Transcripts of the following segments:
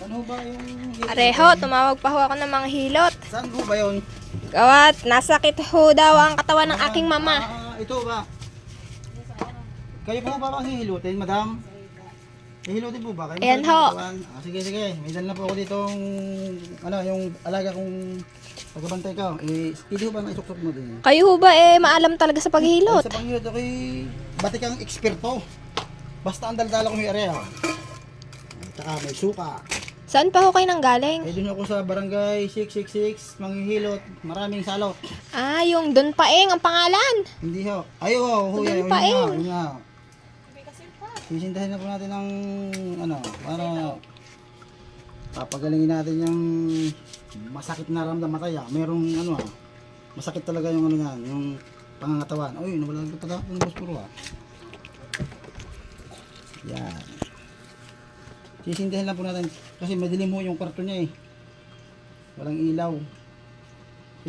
Ano ba yung... Areho, tumawag pa ho ako ng mga hilot. Saan ho ba yun? Gawat, nasakit ho daw ang katawan ng aking mama. Ito ba? Kayo po ba bang hihilutin, madam? Hihilutin po ba? Kayo Ayan masakit ang ho. katawan? Sige, sige. May dala na po ako ditong... Ano, yung alaga kong... Pagkabantay ka. Hindi ho ba maisuksok mo din? Kayo ho ba maalam talaga sa paghilot? Sa panghilot, ako'y batikang eksperto. Basta ang daldala ko may area. Saka may suka. Saan pa ho kayo nang galing? Doon ako sa barangay 666, manghihilot, maraming salot. Ah, yung Don Paeng ang pangalan. Hindi ho. Ayo ho, huya. Doon pa eh. Yun nga. Sisintahin na po natin ng ano, para papagalingin natin yung masakit na ramdam mataya. Merong ano masakit talaga yung ano yan, yung pangangatawan. Uy, nawala na pala ng bosporo Yan. Sisintahin lang po natin kasi madilim ho yung kwarto niya eh. Walang ilaw.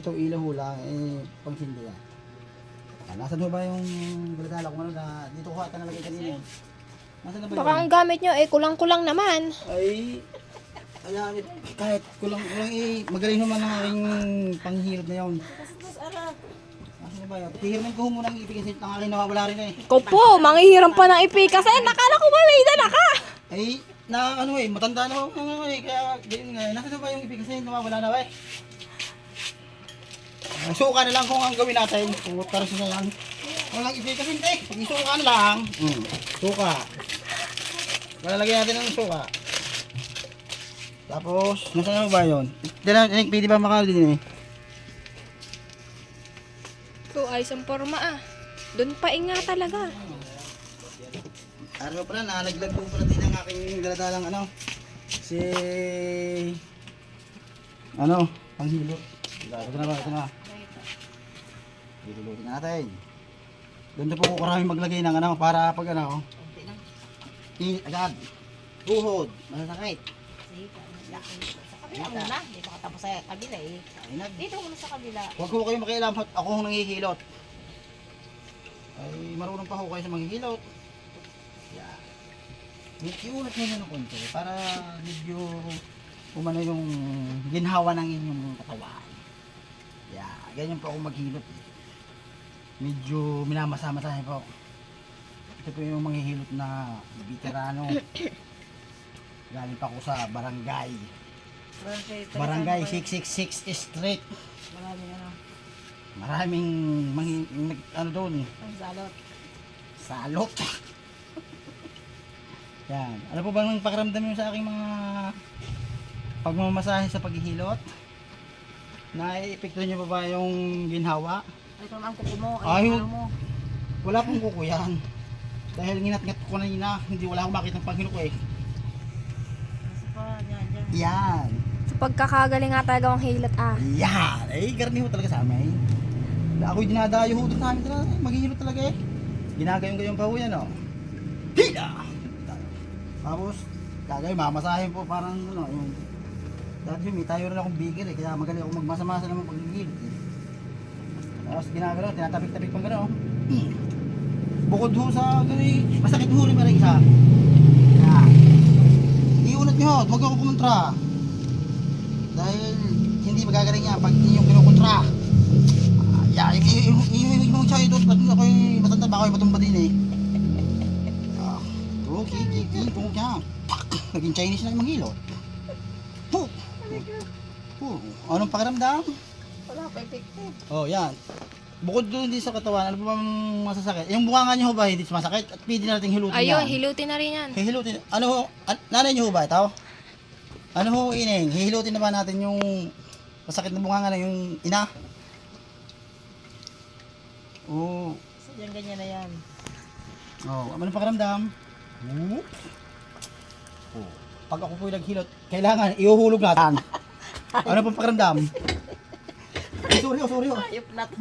Ito ilaw ho lang pangsindi yan. Nasaan ho ba yung baladala kung ano na dito ko ata nalagay kanina. Nasaan na ba Baka yun? ang gamit nyo kulang-kulang naman. Ay, ayan, kahit kulang-kulang magaling naman ang aking panghihilot na yun. Nasaan na ba yun? Hihiramin ko muna ng ipig kasi ang aking nawawala rin eh. Ikaw po, manghihiram pa ng ipi kasi nakala ko ba may dala ka? Ay, na ano matanda na ako kaya ganyan nga. Nasaan na ba yung ipig kasi nawawala na ba eh? Suka na lang kung ang gawin natin. Taras na yan. Walang ipig kasi hindi. Isuka na lang. Suka. Lalagyan natin ng suka. Tapos, nasaan na ba yun? Pwede ba makakal din eh? So, ayos ang forma Don Paeng nga talaga. Araw pala, nalaglag po pala din ang aking daladalang ano. Si... Ano? Panghilot. Ito na ba? Ito na. Hilutin natin. Doon po ko karami maglagay ng ano para pag ano. Init agad. Tuhod. Masasakit. Sa kabila muna. Dito ka tapos sa kabila eh. Inag. Dito muna sa kabila. Huwag ko kayo makialam. Ako ang nanghihilot. Ay, marunong pa ako kayo sa manghihilot. Yan. Iunat nyo na ng konti para medyo umano yung ginhawa ng inyong katawan. Yan. Ganyan po ako maghilot. Medyo minamasa-masahin po. Ito po yung manghihilot na veterano. Galing pa ako sa barangay. Barangay 666 Street. Maraming ano. Maraming ano doon. Ang salot. Salot. Yan. Ano po bang pakiramdam nyo sa aking mga pagmamasahe sa paghihilot? Nai-epekto nyo ba yung ginhawa? Ito na ang kuko mo. Ay, Ano mo. wala pong kuko yan. Dahil nginat-ngat ko kanina, hindi wala akong makita ng panghilot ko eh. Nasa pa. Yan. Yan. Sa pagkakagaling nga talaga ang hilot Yan. Eh, garni ho talaga sa amin. Ako'y dinadayo ho doon sa amin talaga. Maghihilot talaga eh. Ginagayong-gayong pa ho yan oh. Hila! Tapos, gagawin, mamasahin po parang ano, yung... Dati may tayo rin akong bigger eh, kaya magaling ako magmasa-masa naman paghihilot eh. Tapos ginagalaw, tinatabik-tabik pang gano'n. Bukod ho sa gano'y, masakit ho rin parang isa. Yan. Iunat nyo, huwag ako kumontra. Dahil hindi magagaling yan pag hindi yung kinukontra. Yan, yung siya ito, ba't ako'y matanda ba ako'y matumba din eh. Okay, kung kaya. Naging Chinese na yung manghilot. Puh! Anong pakiramdam? Wala pa effective. Oh, yan. Bukod doon din sa katawan, ano ba bang masasakit? Yung bunganga niyo ho ba hindi sumasakit? At pwede nating hilutin Ayun, yan. hilutin na rin yan. Hihilutin. Ano ho? Nanay niyo ho ba ito? Ano ho ining? Hihilutin na ba natin yung masakit na bunganga na yung ina? Oh. So, yan ganyan na yan. Oh, ano pakiramdam? Oh. Pag ako po'y naghilot, kailangan ihuhulog natin. Ano pang pakiramdam? Sorry. Ayop natin.